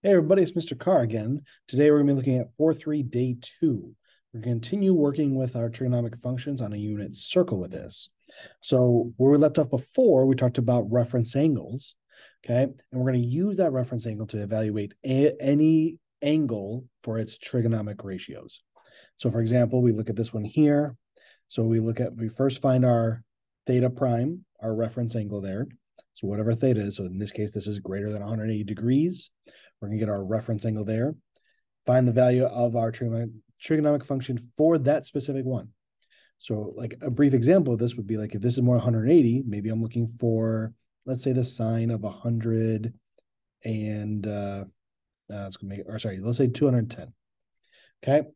Hey everybody, it's Mr. Carr again. Today we're going to be looking at 4.3 day 2. We're going to continue working with our trigonomic functions on a unit circle with this. So where we left off before, we talked about reference angles, okay? And we're going to use that reference angle to evaluate any angle for its trigonomic ratios. So for example, we look at this one here. So we first find our theta prime, our reference angle there. So whatever theta is, so in this case, this is greater than 180 degrees. We're going to get our reference angle there. Find the value of our trigonomic function for that specific one. So like a brief example of this would be like if this is more 180, maybe I'm looking for, let's say the sine of 100 and let's say 210. Okay.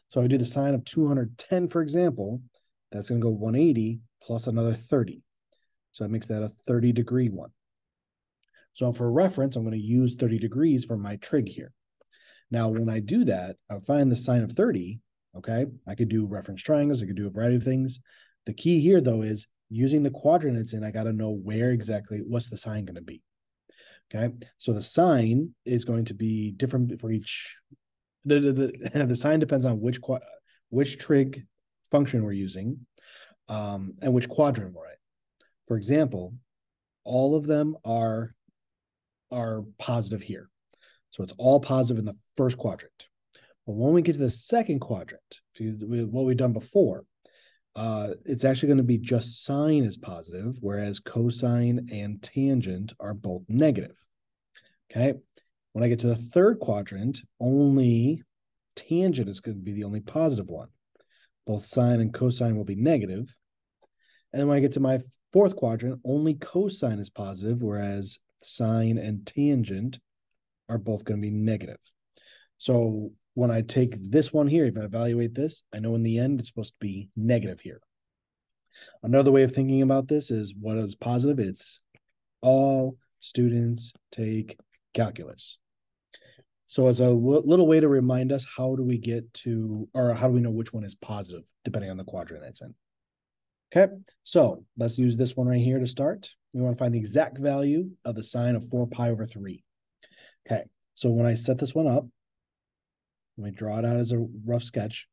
So I do the sine of 210, for example, that's going to go 180 plus another 30. So that makes that a 30-degree one. So for reference, I'm going to use 30 degrees for my trig here. Now, when I do that, I find the sine of 30, okay? I could do reference triangles. I could do a variety of things. The key here, though, is using the quadrant it's in, I got to know where exactly, what's the sine going to be, okay? So the sine is going to be different for each. The sine depends on which trig function we're using and which quadrant we're at. For example, all of them are positive here. So it's all positive in the first quadrant. But when we get to the second quadrant, what we've done before, it's actually going to be just sine is positive, whereas cosine and tangent are both negative. Okay. When I get to the third quadrant, only tangent is going to be the only positive one. Both sine and cosine will be negative. And then when I get to my fourth quadrant, only cosine is positive, whereas sine and tangent are both going to be negative. So when I take this one here, if I evaluate this, I know in the end it's supposed to be negative here. Another way of thinking about this is what is positive? It's all students take calculus. So it's a little way to remind us how do we get to, or how do we know which one is positive, depending on the quadrant it's in. Okay, so let's use this one right here to start. We want to find the exact value of the sine of 4 pi over 3. Okay, so when I set this one up, let me draw it out as a rough sketch.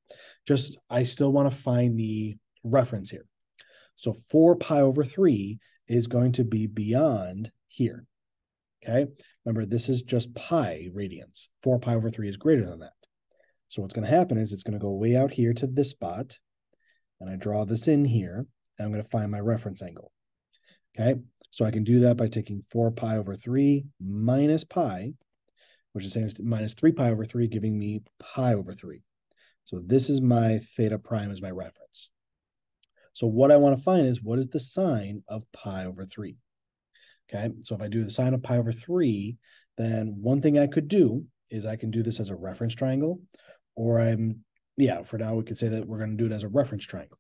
I still want to find the reference here. So 4 pi over 3 is going to be beyond here. Okay, remember, this is just pi radians. 4 pi over 3 is greater than that. So what's going to happen is it's going to go way out here to this spot, and I draw this in here, and I'm going to find my reference angle. Okay, so I can do that by taking 4 pi over 3 minus pi, which is saying minus 3 pi over 3, giving me pi over 3. So this is my theta prime as my reference. So what I want to find is what is the sine of pi over 3? Okay, so if I do the sine of pi over 3, then one thing I could do is I can do this as a reference triangle, or for now we could say that we're going to do it as a reference triangle.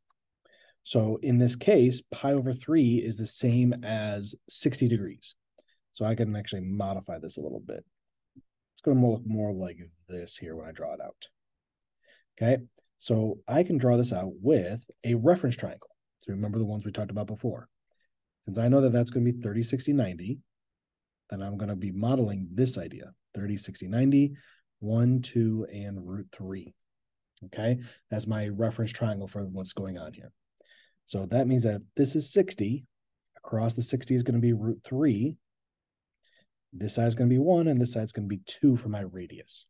So in this case, pi over 3 is the same as 60 degrees. So I can actually modify this a little bit. It's going to look more like this here when I draw it out. Okay, so I can draw this out with a reference triangle. So remember the ones we talked about before. Since I know that that's going to be 30, 60, 90, then I'm going to be modeling this idea, 30, 60, 90, 1, 2, and root 3. Okay, that's my reference triangle for what's going on here. So that means that this is 60. Across the 60 is going to be root 3. This side is going to be 1, and this side is going to be 2 for my radius.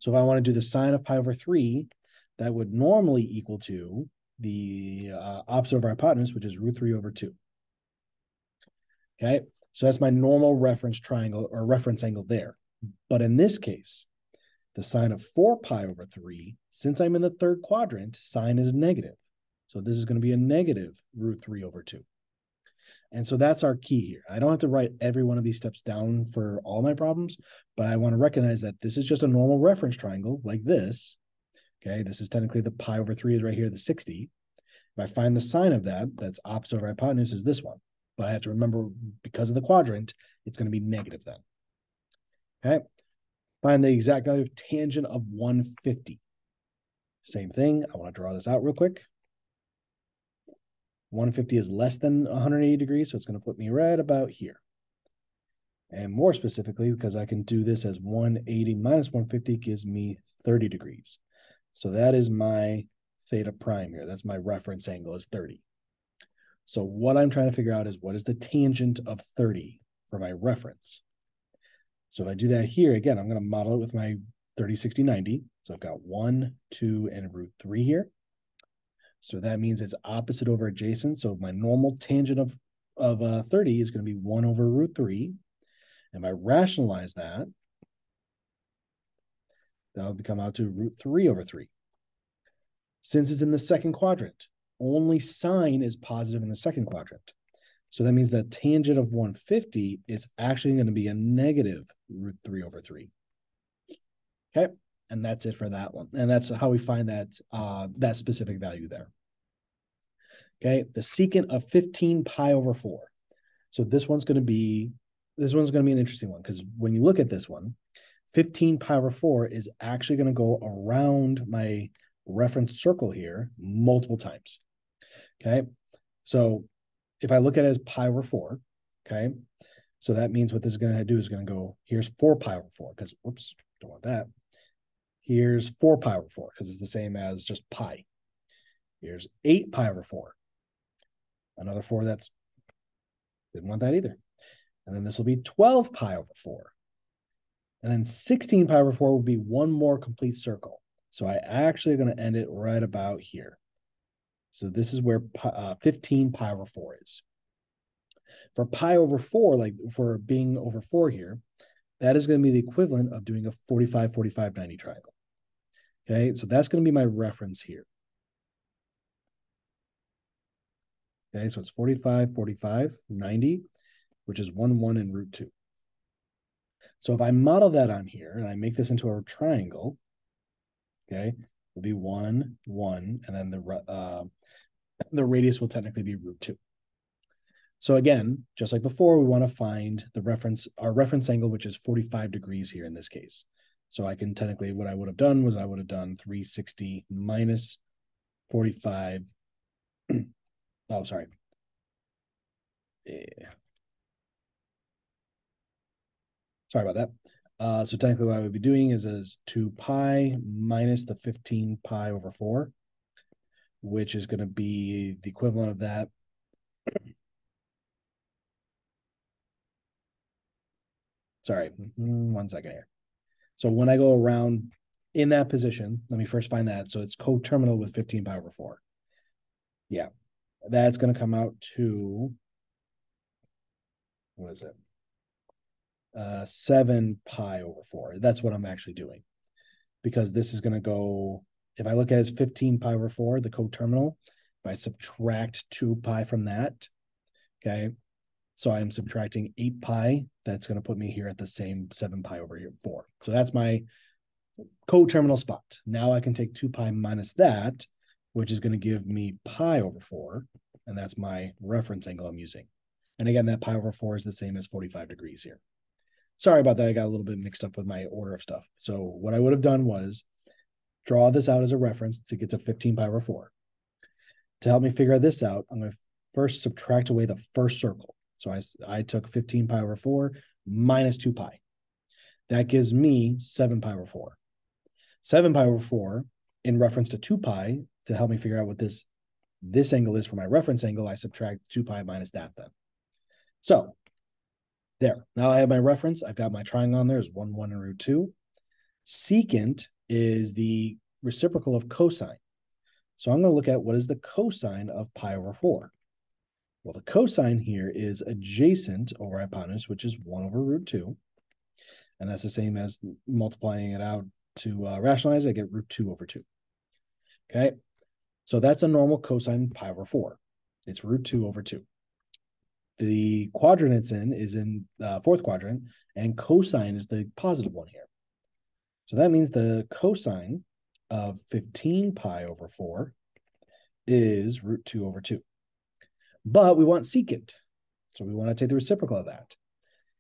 So if I want to do the sine of pi over 3, that would normally equal to the opposite of our hypotenuse, which is root 3 over 2. Okay, so that's my normal reference triangle or reference angle there. But in this case, the sine of 4 pi over 3, since I'm in the third quadrant, sine is negative. So this is going to be a negative root 3 over 2. And so that's our key here. I don't have to write every one of these steps down for all my problems, but I want to recognize that this is just a normal reference triangle like this. Okay, this is technically the pi over 3 is right here, the 60. If I find the sine of that, that's opposite of our hypotenuse is this one. But I have to remember, because of the quadrant, it's going to be negative then. Okay, find the exact value of tangent of 150. Same thing. I want to draw this out real quick. 150 is less than 180 degrees, so it's going to put me right about here. And more specifically, because I can do this as 180 minus 150 gives me 30 degrees. So that is my theta prime here. That's my reference angle is 30. So what I'm trying to figure out is what is the tangent of 30 for my reference. So if I do that here, again, I'm going to model it with my 30, 60, 90. So I've got 1, 2, and root 3 here. So that means it's opposite over adjacent. So my normal tangent of 30 is going to be 1 over root 3. And if I rationalize that, that'll come out to root 3 over 3. Since it's in the second quadrant, only sine is positive in the second quadrant. So that means the tangent of 150 is actually going to be a negative root 3 over 3. Okay, and that's it for that one. And that's how we find that, that specific value there. Okay, the secant of 15 pi over 4. So this one's going to be an interesting one, because when you look at this one, 15 pi over 4 is actually going to go around my reference circle here multiple times. Okay, so if I look at it as pi over 4, okay, so that means what this is going to do is going to go, here's 4 pi over 4, because, whoops, don't want that. Here's 4 pi over 4, because it's the same as just pi. Here's 8 pi over 4. Another 4 that's, didn't want that either. And then this will be 12 pi over 4. And then 16 pi over 4 will be one more complete circle. So I actually am going to end it right about here. So this is where 15 pi over 4 is. For pi over 4, like for being over 4 here, that is going to be the equivalent of doing a 45, 45, 90 triangle. Okay, so that's going to be my reference here. Okay, so it's 45, 45, 90, which is 1, 1, and root 2. So if I model that on here and I make this into a triangle, okay, it'll be 1, 1, and then the radius will technically be root 2. So again, just like before, we want to find our reference angle, which is 45 degrees here in this case. So I can technically, what I would have done was I would have done 360 minus 45. Oh, sorry. Yeah. Sorry about that. So technically what I would be doing is 2 pi minus the 15 pi over 4, which is going to be the equivalent of that. Sorry, 1 second here. So when I go around in that position, let me first find that. So it's coterminal with 15 pi over 4. Yeah, that's going to come out to, what is it? 7 pi over 4. That's what I'm actually doing, because this is going to go, if I look at it as 15 pi over 4, the coterminal, if I subtract 2 pi from that, okay, so I'm subtracting 8 pi, that's going to put me here at the same 7 pi over 4. So that's my coterminal spot. Now I can take 2 pi minus that, which is going to give me pi over 4, and that's my reference angle I'm using. And again, that pi over 4 is the same as 45 degrees here. Sorry about that. I got a little bit mixed up with my order of stuff. So what I would have done was draw this out as a reference to get to 15 pi over 4. To help me figure this out, I'm going to first subtract away the first circle. So I took 15 pi over 4 minus 2 pi. That gives me 7 pi over 4. 7 pi over 4 in reference to 2 pi, to help me figure out what this angle is for my reference angle, I subtract 2 pi minus that then. So there, now I have my reference. I've got my triangle on there is 1, 1, and root 2. Secant is the reciprocal of cosine. So I'm going to look at what is the cosine of pi over 4. Well, the cosine here is adjacent over hypotenuse, which is 1 over root 2. And that's the same as multiplying it out to rationalize it, I get root 2 over 2. Okay, so that's a normal cosine pi over 4. It's root 2 over 2. The quadrant it's in is in the fourth quadrant, and cosine is the positive one here. So that means the cosine of 15 pi over 4 is root 2 over 2. But we want secant, so we want to take the reciprocal of that.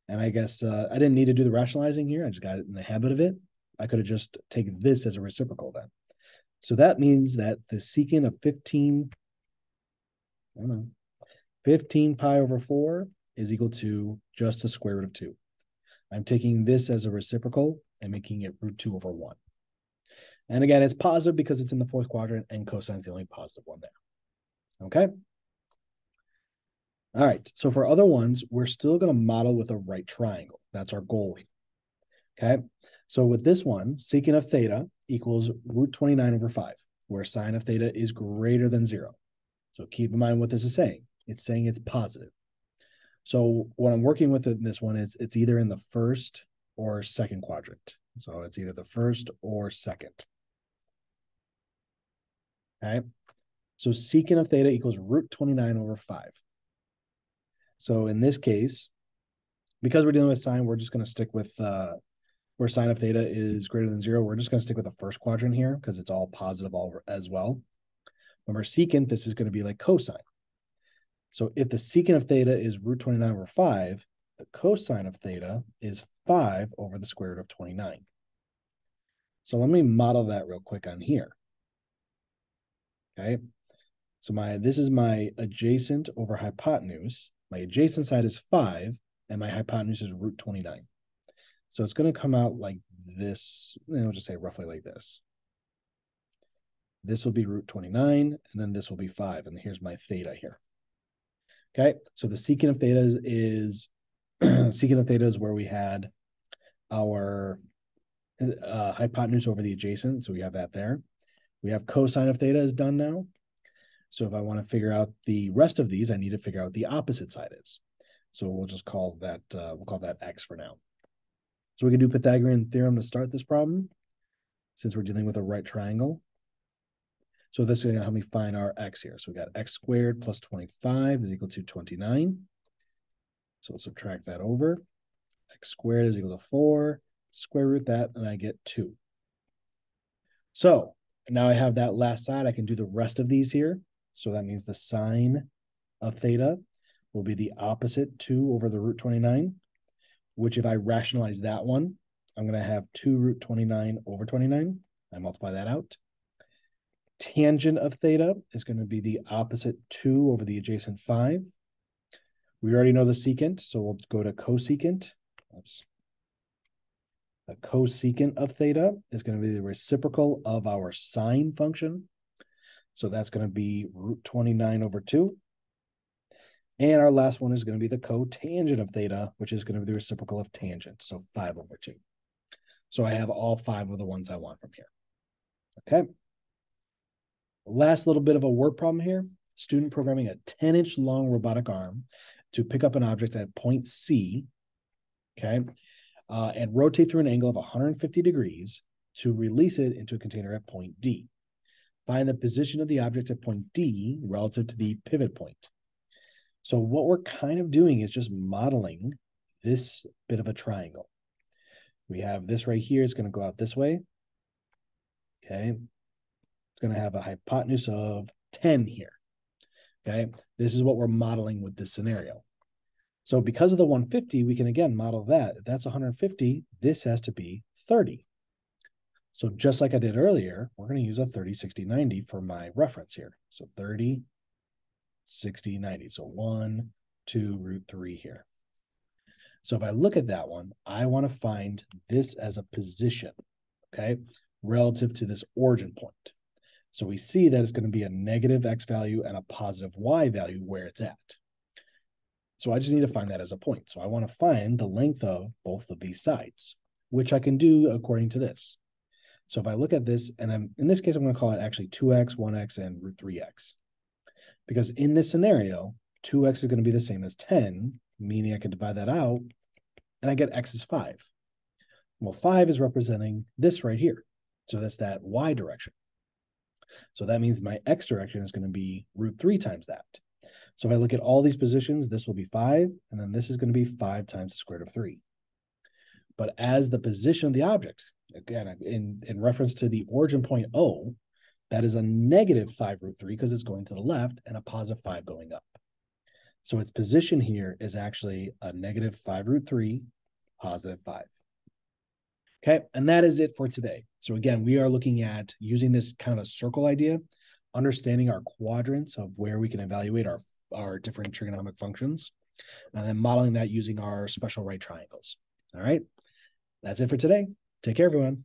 And I guess I didn't need to do the rationalizing here. I just got it in the habit of it. I could have just taken this as a reciprocal then. So that means that the secant of 15 pi over 4 is equal to just the square root of 2. I'm taking this as a reciprocal and making it root 2 over 1. And again, it's positive because it's in the fourth quadrant and cosine is the only positive one there. Okay. All right. So for other ones, we're still going to model with a right triangle. That's our goal here. Okay. So with this one, secant of theta equals root 29 over 5, where sine of theta is greater than 0. So keep in mind what this is saying. It's saying it's positive. So what I'm working with in this one is it's either in the first or second quadrant. So it's either the first or second. Okay. So secant of theta equals root 29 over 5. So in this case, because we're dealing with sine, we're just going to stick with where sine of theta is greater than 0. We're just going to stick with the first quadrant here because it's all positive as well. Remember, secant, this is going to be like cosine. So if the secant of theta is root 29 over 5, the cosine of theta is 5 over the square root of 29. So let me model that real quick on here. Okay. So this is my adjacent over hypotenuse. My adjacent side is 5, and my hypotenuse is root 29. So it's going to come out like this. I'll just say roughly like this. This will be root 29, and then this will be 5. And here's my theta here. Okay, so the secant of theta is secant of theta is where we had our hypotenuse over the adjacent. So we have that there. We have cosine of theta is done now. So if I want to figure out the rest of these, I need to figure out what the opposite side is. So we'll just call that, we'll call that x for now. So we can do Pythagorean theorem to start this problem, since we're dealing with a right triangle. So this is going to help me find our x here. So we got x squared plus 25 is equal to 29. So we'll subtract that over. X squared is equal to 4. Square root that, and I get 2. So now I have that last side. I can do the rest of these here. So that means the sine of theta will be the opposite 2 over the root 29, which if I rationalize that one, I'm going to have 2 root 29 over 29. I multiply that out. Tangent of theta is going to be the opposite 2 over the adjacent 5. We already know the secant, so we'll go to cosecant. Oops. The cosecant of theta is going to be the reciprocal of our sine function. So that's going to be root 29 over 2. And our last one is going to be the cotangent of theta, which is going to be the reciprocal of tangent. So 5 over 2. So I have all 5 of the ones I want from here. Okay. Last little bit of a word problem here. Student programming a 10-inch long robotic arm to pick up an object at point C, okay, and rotate through an angle of 150 degrees to release it into a container at point D. Find the position of the object at point D relative to the pivot point. So what we're kind of doing is just modeling this bit of a triangle. We have this right here. It's going to go out this way. Okay. It's going to have a hypotenuse of 10 here. Okay. This is what we're modeling with this scenario. So because of the 150, we can again model that. If that's 150, this has to be 30. So just like I did earlier, we're going to use a 30, 60, 90 for my reference here. So 30, 60, 90. So 1, 2, root 3 here. So if I look at that one, I want to find this as a position, okay, relative to this origin point. So we see that it's going to be a negative x value and a positive y value where it's at. So I just need to find that as a point. So I want to find the length of both of these sides, which I can do according to this. So if I look at this, and in this case, I'm going to call it actually 2x, 1x, and root 3x. Because in this scenario, 2x is going to be the same as 10, meaning I can divide that out, and I get x is 5. Well, 5 is representing this right here. So that's that y direction. So that means my x direction is going to be root 3 times that. So if I look at all these positions, this will be 5, and then this is going to be 5 times the square root of 3. But as the position of the object, again, in reference to the origin point O, that is a negative 5 root 3 because it's going to the left and a positive 5 going up. So its position here is actually a negative 5 root 3, positive 5. Okay, and that is it for today. So again, we are looking at using this kind of a circle idea, understanding our quadrants of where we can evaluate our different trigonometric functions, and then modeling that using our special right triangles. All right. That's it for today. Take care, everyone.